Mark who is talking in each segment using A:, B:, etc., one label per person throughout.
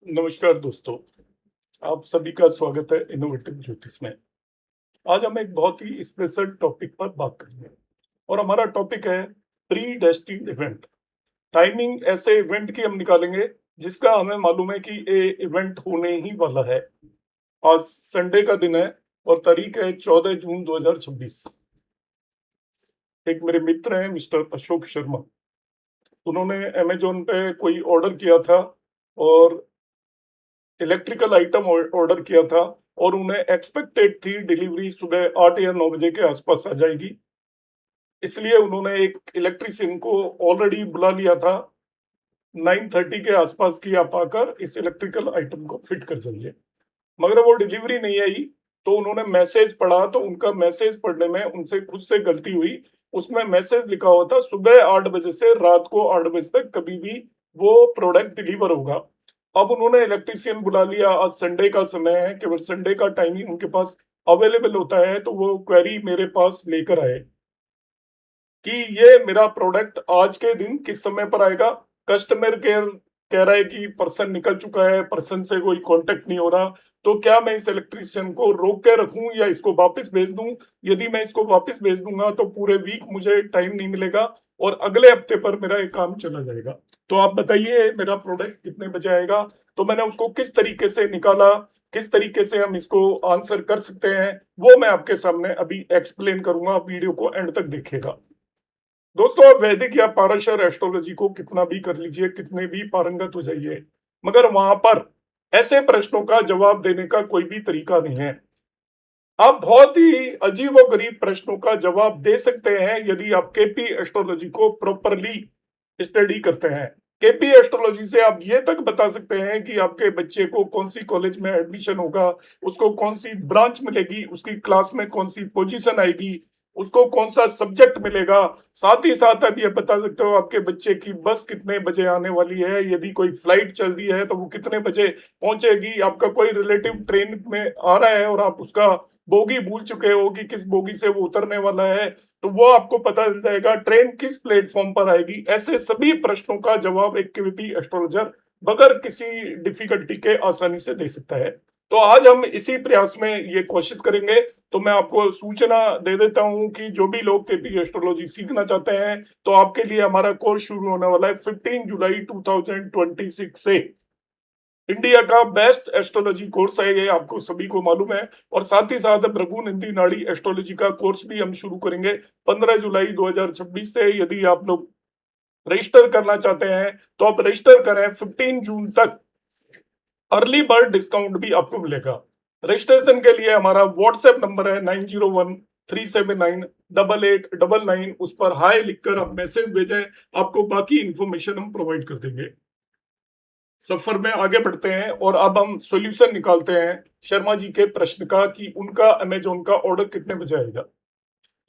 A: नमस्कार दोस्तों, आप सभी का स्वागत है इनोवेटिव ज्योतिष में। आज हम एक बहुत ही स्पेशल टॉपिक पर बात करेंगे और हमारा टॉपिक है प्री डेस्टिन्ड इवेंट। टाइमिंग ऐसे इवेंट की हम निकालेंगे जिसका हमें मालूम है कि ये इवेंट होने ही वाला है। आज संडे का दिन है और तारीख है 14 जून 2026। एक मेरे मित्र हैं मिस्टर अशोक शर्मा, उन्होंने अमेजोन पे कोई ऑर्डर किया था और इलेक्ट्रिकल आइटम ऑर्डर किया था और उन्हें एक्सपेक्टेड थी डिलीवरी सुबह 8 या 9 बजे के आसपास आ जाएगी। इसलिए उन्होंने एक इलेक्ट्रीशियन को ऑलरेडी बुला लिया था 9:30 के आसपास कि आप आकर इस इलेक्ट्रिकल आइटम को फिट कर जाइए। मगर वो डिलीवरी नहीं आई, तो उन्होंने मैसेज पढ़ा तो उनका मैसेज पढ़ने में उनसे खुद से गलती हुई। उसमें मैसेज लिखा हुआ था सुबह 8 बजे से रात को 8 बजे तक कभी भी वो प्रोडक्ट डिलीवर होगा। अब उन्होंने इलेक्ट्रीशियन बुला लिया, आज संडे का समय है, केवल संडे का टाइमिंग उनके पास अवेलेबल होता है, तो वो क्वेरी मेरे पास लेकर आए कि ये मेरा प्रोडक्ट आज के दिन किस समय पर आएगा। कस्टमर केयर कह रहा है कि पर्सन निकल चुका है, पर्सन से कोई कांटेक्ट नहीं हो रहा। तो क्या मैं इस इलेक्ट्रीशियन को रोक के रखूं या इसको वापस भेज दूं? यदि मैं इसको वापस भेज दूंगा तो पूरे वीक मुझे टाइम नहीं मिलेगा और अगले हफ्ते पर मेरा ये काम चला जाएगा। तो आप बताइए मेरा प्रोडक्ट कितने बजे आएगा? तो मैंने उसको किस तरीके से निकाला, किस तरीके से हम इसको आंसर कर सकते हैं, वो मैं आपके सामने अभी एक्सप्लेन करूंगा। आप वीडियो को एंड तक देखिएगा। दोस्तों, आप वैदिक या पाराशर एस्ट्रोलॉजी को कितना भी कर लीजिए, कितने भी पारंगत हो जाइए, मगर वहां पर ऐसे प्रश्नों का जवाब देने का कोई भी तरीका नहीं है। आप बहुत ही अजीबोगरीब प्रश्नों का जवाब दे सकते हैं यदि आप केपी एस्ट्रोलॉजी को प्रॉपरली स्टडी करते हैं। केपी एस्ट्रोलॉजी से आप ये तक बता सकते हैं कि आपके बच्चे को कौन सी कॉलेज में एडमिशन होगा, उसको कौन सी ब्रांच मिलेगी, उसकी क्लास में कौन सी पोजीशन आएगी, उसको कौन सा सब्जेक्ट मिलेगा। साथ ही साथ आप ये बता सकते हो आपके बच्चे की बस कितने बजे आने वाली है, यदि कोई फ्लाइट चल रही है तो वो कितने बजे पहुंचेगी। आपका कोई रिलेटिव ट्रेन में आ रहा है और आप उसका बोगी भूल चुके हो कि किस बोगी से वो उतरने वाला है, तो वो आपको पता चल जाएगा। ट्रेन किस प्लेटफॉर्म पर आएगी। ऐसे सभी प्रश्नों का जवाब एक केवीपी एस्ट्रोलॉजर बगैर किसी डिफिकल्टी के आसानी से दे सकता है। तो आज हम इसी प्रयास में ये कोशिश करेंगे। तो मैं आपको सूचना दे देता हूं कि जो भी लोग केपी एस्ट्रोलॉजी सीखना चाहते हैं, तो आपके लिए हमारा कोर्स शुरू होने वाला है 15 जुलाई 2026 से। इंडिया का बेस्ट एस्ट्रोलॉजी कोर्स है ये, आपको सभी को मालूम है। और साथ ही साथ भृगु नंदी नाड़ी एस्ट्रोलॉजी का कोर्स भी हम शुरू करेंगे 15 जुलाई 2026 से। यदि आप लोग रजिस्टर करना चाहते हैं तो आप रजिस्टर करें 15 जून तक। अर्ली बर्ड डिस्काउंट भी आपको मिलेगा। रजिस्ट्रेशन के लिए हमारा व्हाट्सएप नंबर है 9013798899। उस पर हाय लिखकर आप मैसेज भेजें, आपको बाकी इंफॉर्मेशन हम प्रोवाइड कर देंगे। सफर में आगे बढ़ते हैं और अब हम सॉल्यूशन निकालते हैं शर्मा जी के प्रश्न का कि उनका अमेजोन का ऑर्डर कितने बजे आएगा।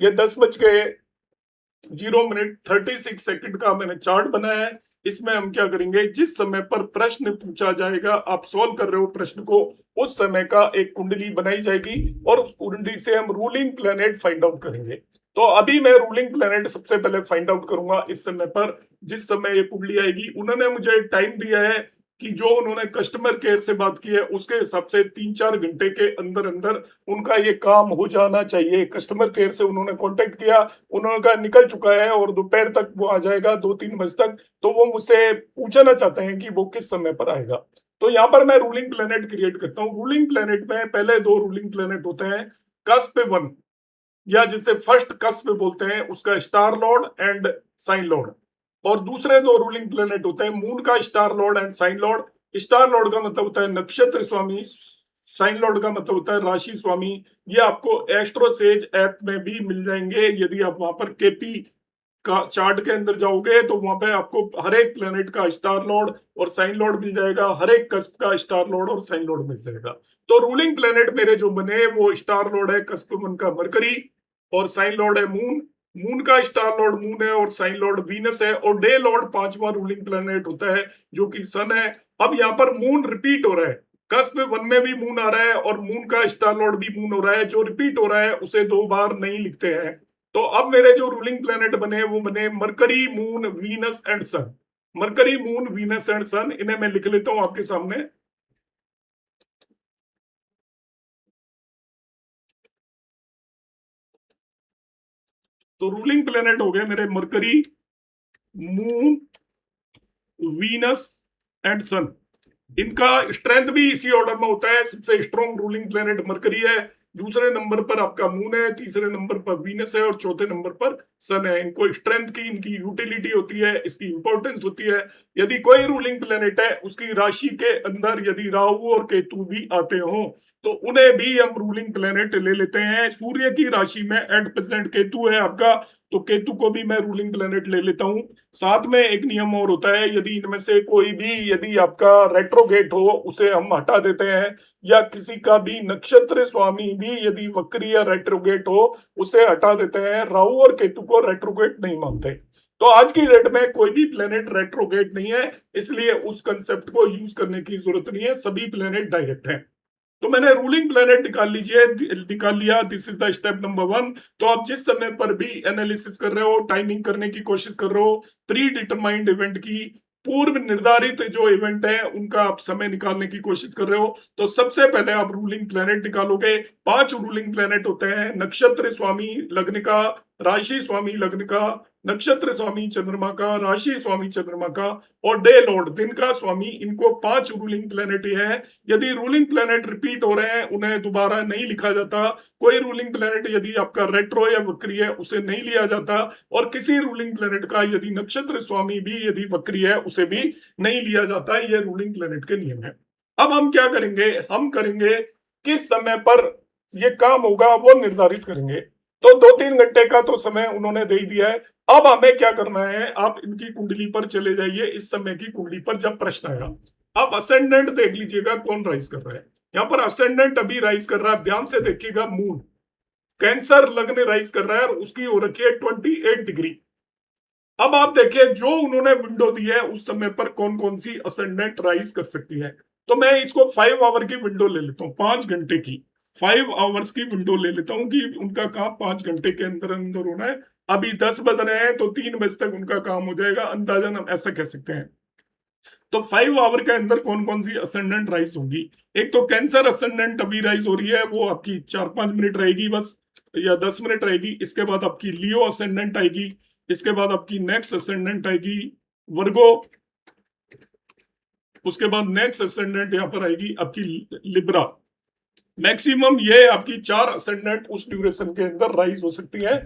A: ये 10:0:36 का मैंने चार्ट बनाया है। इसमें हम क्या करेंगे, जिस समय पर प्रश्न पूछा जाएगा, आप सॉल्व कर रहे हो प्रश्न को, उस समय का एक कुंडली बनाई जाएगी और उस कुंडली से हम रूलिंग प्लेनेट फाइंड आउट करेंगे। तो अभी मैं रूलिंग प्लेनेट सबसे पहले फाइंड आउट करूंगा इस समय पर। जिस समय ये कुंडली आएगी, उन्होंने मुझे टाइम दिया है कि जो उन्होंने कस्टमर केयर से बात की है उसके हिसाब से 3-4 घंटे के अंदर अंदर उनका ये काम हो जाना चाहिए। कस्टमर केयर से उन्होंने कांटेक्ट किया, उन्होंने कहा निकल चुका है और दोपहर तक वो आ जाएगा, 2-3 बजे तक। तो वो मुझसे पूछना चाहते हैं कि वो किस समय पर आएगा। तो यहाँ पर मैं रूलिंग प्लेनेट क्रिएट करता हूँ। रूलिंग प्लेनेट में पहले दो रूलिंग प्लेनेट होते हैं, कस्प वन, या जिसे फर्स्ट कस्प बोलते हैं, उसका star lord and sign lord. और दूसरे दो रूलिंग प्लेनेट होते हैं मून का star lord and sign lord. Star lord का मतलब होता है नक्षत्र स्वामी, साइन लॉर्ड का मतलब होता है राशि स्वामी। ये आपको एस्ट्रोसेज ऐप में भी मिल जाएंगे। यदि आप वहां पर केपी का चार्ट के अंदर जाओगे तो वहां पे आपको हर एक प्लेनेट का स्टार लॉर्ड और साइन लॉर्ड मिल जाएगा, हर एक कस्प का स्टार लॉर्ड और साइन लॉर्ड मिल जाएगा। तो रूलिंग प्लेनेट मेरे जो बने वो स्टार लॉर्ड है कस्प वन का मरकरी और साइन लॉर्ड है मून। मून का स्टार लॉर्ड मून है और साइन लॉर्ड वीनस है। और डे लॉर्ड पांचवा रूलिंग प्लेनेट होता है जो कि सन है। अब यहाँ पर मून रिपीट हो रहा है, कस्प वन में भी मून आ रहा है और मून का स्टार लॉर्ड भी मून हो रहा है। जो रिपीट हो रहा है उसे दो बार नहीं लिखते हैं। तो अब मेरे जो रूलिंग प्लेनेट बने वो बने Mercury, moon, Venus and sun. Mercury, moon, Venus and sun, इन्हें मैं लिख लेता हूं आपके सामने। तो रूलिंग प्लेनेट हो गए मेरे मरकरी, मून, वीनस एंड सन। इनका स्ट्रेंथ भी इसी ऑर्डर में होता है। सबसे स्ट्रॉन्ग रूलिंग प्लेनेट मरकरी है, दूसरे नंबर पर आपका मून है, तीसरे नंबर पर वीनस है और चौथे नंबर पर सन है। इनको स्ट्रेंथ की, इनकी यूटिलिटी होती है, इसकी इंपॉर्टेंस होती है। यदि कोई रूलिंग प्लेनेट है उसकी राशि के अंदर यदि राहु और केतु भी आते हो तो उन्हें भी हम रूलिंग प्लेनेट ले लेते हैं। सूर्य की राशि में एट प्रेजेंट केतु है आपका, तो केतु को भी मैं रूलिंग प्लेनेट ले लेता हूं। साथ में एक नियम और होता है, यदि इनमें से कोई भी यदि आपका रेट्रोगेट हो उसे हम हटा देते हैं, या किसी का भी नक्षत्र स्वामी भी यदि वक्री या रेट्रोगेट हो उसे हटा देते हैं। राहु और केतु को रेट्रोगेट नहीं मानते। तो आज की डेट में कोई भी प्लेनेट रेट्रोगेट नहीं है, इसलिए उस कंसेप्ट को यूज करने की जरूरत नहीं है, सभी प्लेनेट डायरेक्ट हैं। तो मैंने रूलिंग प्लेनेट निकाल लिया। This is the step number 1। तो आप जिस समय पर भी एनालिसिस कर रहे हो, टाइमिंग करने की कोशिश कर रहे हो, प्री डिटरमाइंड इवेंट की, पूर्व निर्धारित जो इवेंट है उनका आप समय निकालने की कोशिश कर रहे हो, तो सबसे पहले आप रूलिंग प्लेनेट निकालोगे। 5 रूलिंग प्लेनेट होते हैं, नक्षत्र स्वामी लग्न का, राशि स्वामी लग्न का, नक्षत्र स्वामी चंद्रमा का, राशि स्वामी चंद्रमा का और डे लॉर्ड दिन का स्वामी। इनको 5 रूलिंग प्लेनेट है। यदि रूलिंग प्लेनेट रिपीट हो रहे हैं उन्हें दोबारा नहीं लिखा जाता। कोई रूलिंग प्लेनेट यदि आपका रेट्रो या वक्री है उसे नहीं लिया जाता, और किसी रूलिंग प्लेनेट का यदि नक्षत्र स्वामी भी यदि वक्री है उसे भी नहीं लिया जाता। ये रूलिंग प्लेनेट के नियम है। अब हम क्या करेंगे, हम करेंगे किस समय पर ये काम होगा वो निर्धारित करेंगे। तो 2-3 घंटे का तो समय उन्होंने दे ही दिया है। अब हमें क्या करना है, आप इनकी कुंडली पर चले जाइए, इस समय की कुंडली पर जब प्रश्न आएगा आप असेंडेंट देख लीजिएगा कौन राइज कर रहा है। यहाँ पर असेंडेंट अभी राइज कर रहा है, ध्यान से देखिएगा, मून कैंसर लग्न राइज कर रहा है और उसकी हो रखी है 28 डिग्री। अब आप देखिए जो उन्होंने विंडो दी है उस समय पर कौन कौन सी असेंडेंट राइज कर सकती है। तो मैं इसको 5 आवर की विंडो ले लेता हूँ, 5 घंटे की, 5 आवर्स की विंडो ले लेता हूँ कि उनका काम 5 घंटे के अंदर अंदर होना है। अभी 10 बज रहे हैं तो 3 बजे तक उनका काम हो जाएगा, अंदाजन हम ऐसा कह सकते हैं। तो 5 आवर के अंदर कौन कौन सी असेंडेंट राइज होगी। एक तो कैंसर असेंडेंट अभी राइज हो रही है, वो आपकी 4-5 मिनट रहेगी बस, या 10 मिनट रहेगी। इसके बाद आपकी लियो असेंडेंट आएगी, इसके बाद आपकी नेक्स्ट असेंडेंट आएगी वर्गो, उसके बाद नेक्स्ट असेंडेंट यहां पर आएगी आपकी लिब्रा। मैक्सिमम ये आपकी 4 असेंडेंट उस ड्यूरेशन के अंदर राइज हो सकती है,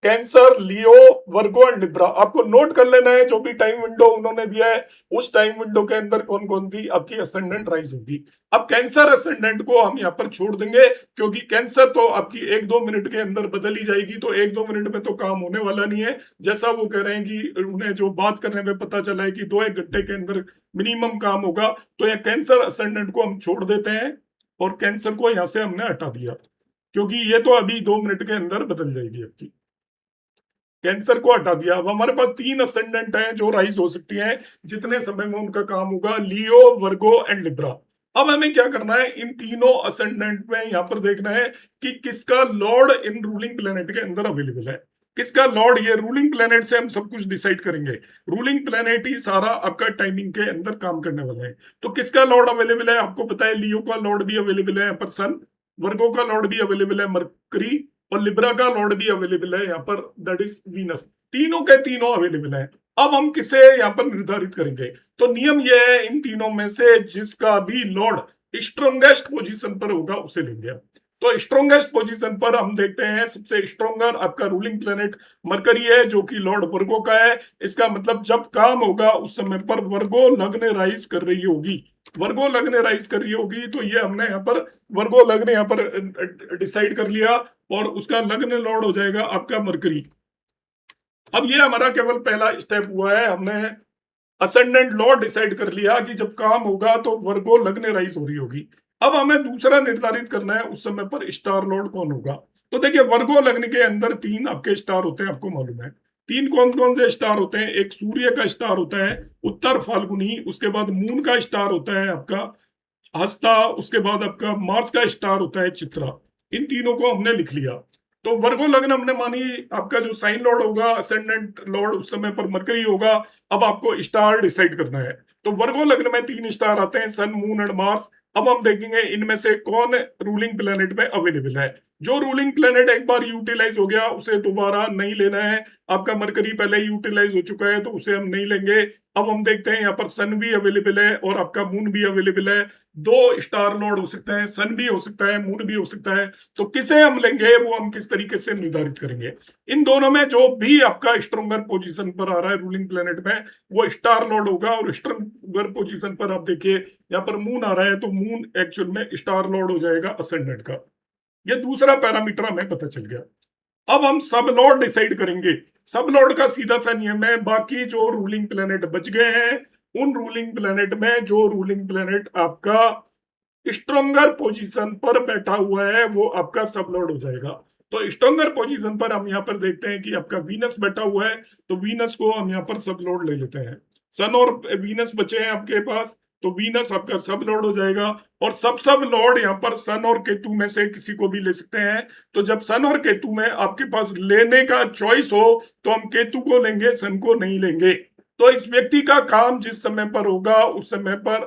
A: cancer, Leo, Virgo and Libra. आपको नोट कर लेना है जो भी टाइम विंडो उन्होंने दिया है उस टाइम विंडो के अंदर कौन कौन सी आपकी असेंडेंट राइज होगी। अब कैंसर असेंडेंट को हम यहाँ पर छोड़ देंगे, क्योंकि कैंसर तो आपकी 1-2 मिनट के अंदर बदल ही जाएगी, तो 1-2 मिनट में तो काम होने वाला नहीं है। जैसा वो कह रहे हैं कि उन्हें जो बात करने में पता चला है कि 2-1 घंटे के अंदर मिनिमम काम होगा, तो यह कैंसर असेंडेंट को हम छोड़ देते हैं और कैंसर को यहां से हमने हटा दिया, क्योंकि ये तो अभी 2 मिनट के अंदर बदल जाएगी आपकी। कैंसर को हटा दिया। अब हमारे पास 3 असेंडेंट हैं जो राइज हो सकती हैं जितने समय में उनका काम होगा, लियो, वर्गो एंड लिब्रा। अब हमें क्या करना है, इन तीनों असेंडेंट में यहां पर देखना है कि किसका लॉर्ड इन रूलिंग प्लेनेट के अंदर अवेलेबल है, किसका लॉर्ड। ये रूलिंग प्लेनेट से हम सब कुछ डिसाइड करेंगे। रूलिंग प्लेनेट ही सारा आपका टाइमिंग के अंदर काम करने वाला है। तो किसका लॉर्ड अवेलेबल है, आपको पता है लियो का लॉर्ड भी अवेलेबल है यहाँ पर सन, वर्गो का लॉर्ड भी अवेलेबल है मरकरी, और लिब्रा का लॉर्ड भी अवेलेबल है यहाँ पर, दैट इज वीनस। तीनों के तीनों अवेलेबल है। अब हम किसे यहाँ पर निर्धारित करेंगे, तो नियम यह है इन तीनों में से जिसका भी लॉर्ड स्ट्रोंगेस्ट पोजीशन पर होगा उसे लेंगे। तो स्ट्रोंगेस्ट पोजीशन पर हम देखते हैं सबसे स्ट्रोंगर आपका रूलिंग प्लेनेट मरकरी है जो कि लॉर्ड वर्गो का है। इसका मतलब जब काम होगा उस समय पर वर्गो लग्न राइज कर रही होगी, वर्गो लग्न राइज कर रही होगी। तो ये हमने यहाँ पर वर्गो लग्न यहाँ पर डिसाइड कर लिया और उसका लग्न लॉर्ड हो जाएगा आपका मरकरी। अब ये हमारा केवल पहला स्टेप हुआ है, हमने असेंडेंट लॉर्ड डिसाइड कर लिया कि जब काम होगा तो वर्गो लग्न राइज हो रही होगी। अब हमें दूसरा निर्धारित करना है उस समय पर स्टार लॉर्ड कौन होगा। तो देखिए वर्गो लग्न के अंदर 3 आपके स्टार होते हैं, आपको मालूम है 3 कौन कौन से स्टार होते हैं। एक सूर्य का स्टार होता है उत्तर फाल्गुनी, उसके बाद मून का स्टार होता है आपका हस्ता, उसके बाद आपका मार्स का स्टार होता है चित्रा। इन तीनों को हमने लिख लिया। तो वर्गो लग्न हमने मानी आपका जो साइन लॉर्ड होगा असेंडेंट लॉर्ड उस समय पर मरकरी होगा। अब आपको स्टार डिसाइड करना है। तो वर्गो लग्न में 3 स्टार आते हैं, सन, मून एंड मार्स। अब हम देखेंगे इनमें से कौन रूलिंग प्लेनेट में अवेलेबल है। जो रूलिंग प्लेनेट एक बार यूटिलाइज हो गया उसे दोबारा नहीं लेना है। आपका मरकरी पहले ही यूटिलाइज हो चुका है तो उसे हम नहीं लेंगे। अब हम देखते हैं यहाँ पर सन भी अवेलेबल है और आपका मून भी अवेलेबल है। दो स्टार लॉर्ड हो सकते हैं, सन भी हो सकता है, मून भी हो सकता है। तो किसे हम लेंगे वो हम किस तरीके से निर्धारित करेंगे। इन दोनों में जो भी आपका स्ट्रोंगर पोजीशन पर आ रहा है रूलिंग प्लेनेट में वो स्टार लॉर्ड होगा। और स्ट्रोंगर पोजीशन पर आप देखिए यहाँ पर मून आ रहा है तो मून एक्चुअल में स्टार लॉर्ड हो जाएगा असेंडेंट का। ये दूसरा पैरामीटर हमें पता चल गया। अब हम सब लॉर्ड डिसाइड करेंगे। सब लॉर्ड का सीधा सा नियम है, बाकी जो रूलिंग प्लेनेट बच गए हैं उन रूलिंग प्लेनेट में जो रूलिंग प्लेनेट आपका स्ट्रोंगर पोजीशन पर बैठा हुआ है वो आपका सब लॉर्ड हो जाएगा। तो स्ट्रोंगर पोजीशन पर हम यहाँ पर देखते हैं कि आपका वीनस बैठा हुआ है तो वीनस को हम यहाँ पर सब लॉर्ड ले लेते हैं। सन और वीनस बचे हैं आपके पास तो वीनस आपका सब लॉर्ड हो जाएगा। और सब लॉर्ड यहाँ पर सन और केतु में से किसी को भी ले सकते हैं। तो जब सन और केतु में आपके पास लेने का चॉइस हो तो हम केतु को लेंगे, सन को नहीं लेंगे। तो इस व्यक्ति का काम जिस समय पर होगा उस समय पर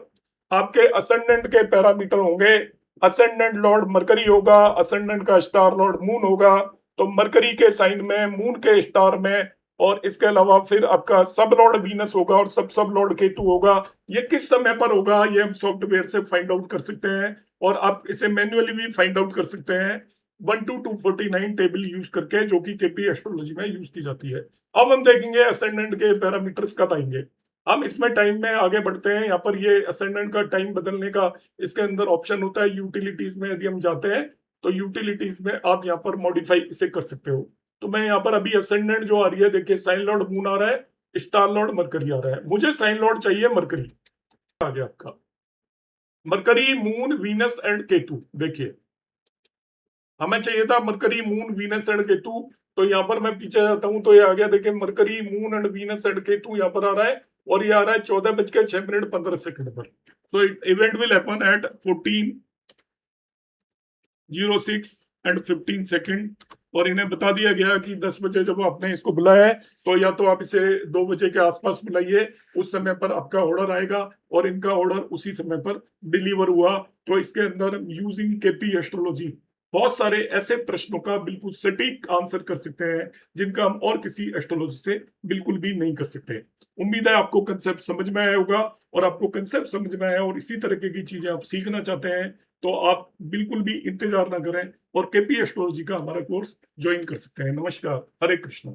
A: आपके असेंडेंट के पैरामीटर होंगे। असेंडेंट लॉर्ड मरकरी होगा, असेंडेंट का स्टार लॉर्ड मून होगा। तो मरकरी के साइन में, मून के स्टार में, और इसके अलावा फिर आपका सब लॉर्ड वीनस होगा और सब लॉर्ड केतु होगा। ये किस समय पर होगा ये हम सॉफ्टवेयर से फाइंड आउट कर सकते हैं और आप इसे मैन्युअली भी फाइंड आउट कर सकते हैं 1 to 249 टेबल यूज करके, जो कि केपी एस्ट्रोलॉजी में यूज की जाती है। अब हम देखेंगे असेंडेंट के पैरामीटर्स कब आएंगे। हम इसमें टाइम में आगे बढ़ते हैं। यहाँ पर ये असेंडेंट का टाइम बदलने का इसके अंदर ऑप्शन होता है यूटिलिटीज में। यदि हम जाते हैं तो यूटिलिटीज में आप यहाँ पर मॉडिफाई इसे कर सकते हो। तो मैं यहाँ पर अभी असेंडेंट जो आ रही है देखिए, साइन लॉर्ड मून आ रहा है, स्टार लॉर्ड मरकरी आ रहा है। मुझे साइन लॉर्ड चाहिए मरकरी। आ गया आपका mercury, moon, Venus and Ketu. देखिए हमें चाहिए था mercury, moon, Venus and Ketu. तो यहाँ पर मैं पीछे जाता हूं तो ये आ गया। देखिए mercury, moon and Venus and Ketu यहाँ पर आ रहा है और ये आ रहा है 14:06 पर। सो इवेंट विल हैपन एट 14:06 और इन्हें बता दिया गया कि 10 बजे जब आपने इसको बुलाया है तो या तो आप इसे 2 बजे के आसपास बुलाइए, उस समय पर आपका ऑर्डर आएगा और इनका ऑर्डर उसी समय पर डिलीवर हुआ। तो इसके अंदर यूजिंग केपी एस्ट्रोलॉजी बहुत सारे ऐसे प्रश्नों का बिल्कुल सटीक आंसर कर सकते हैं जिनका हम और किसी एस्ट्रोलॉजी से बिल्कुल भी नहीं कर सकते। उम्मीद है आपको कंसेप्ट समझ में आया होगा। और आपको कंसेप्ट समझ में आया और इसी तरीके की चीजें आप सीखना चाहते हैं तो आप बिल्कुल भी इंतजार ना करें और केपी एस्ट्रोलॉजी का हमारा कोर्स ज्वाइन कर सकते हैं। नमस्कार, हरे कृष्ण।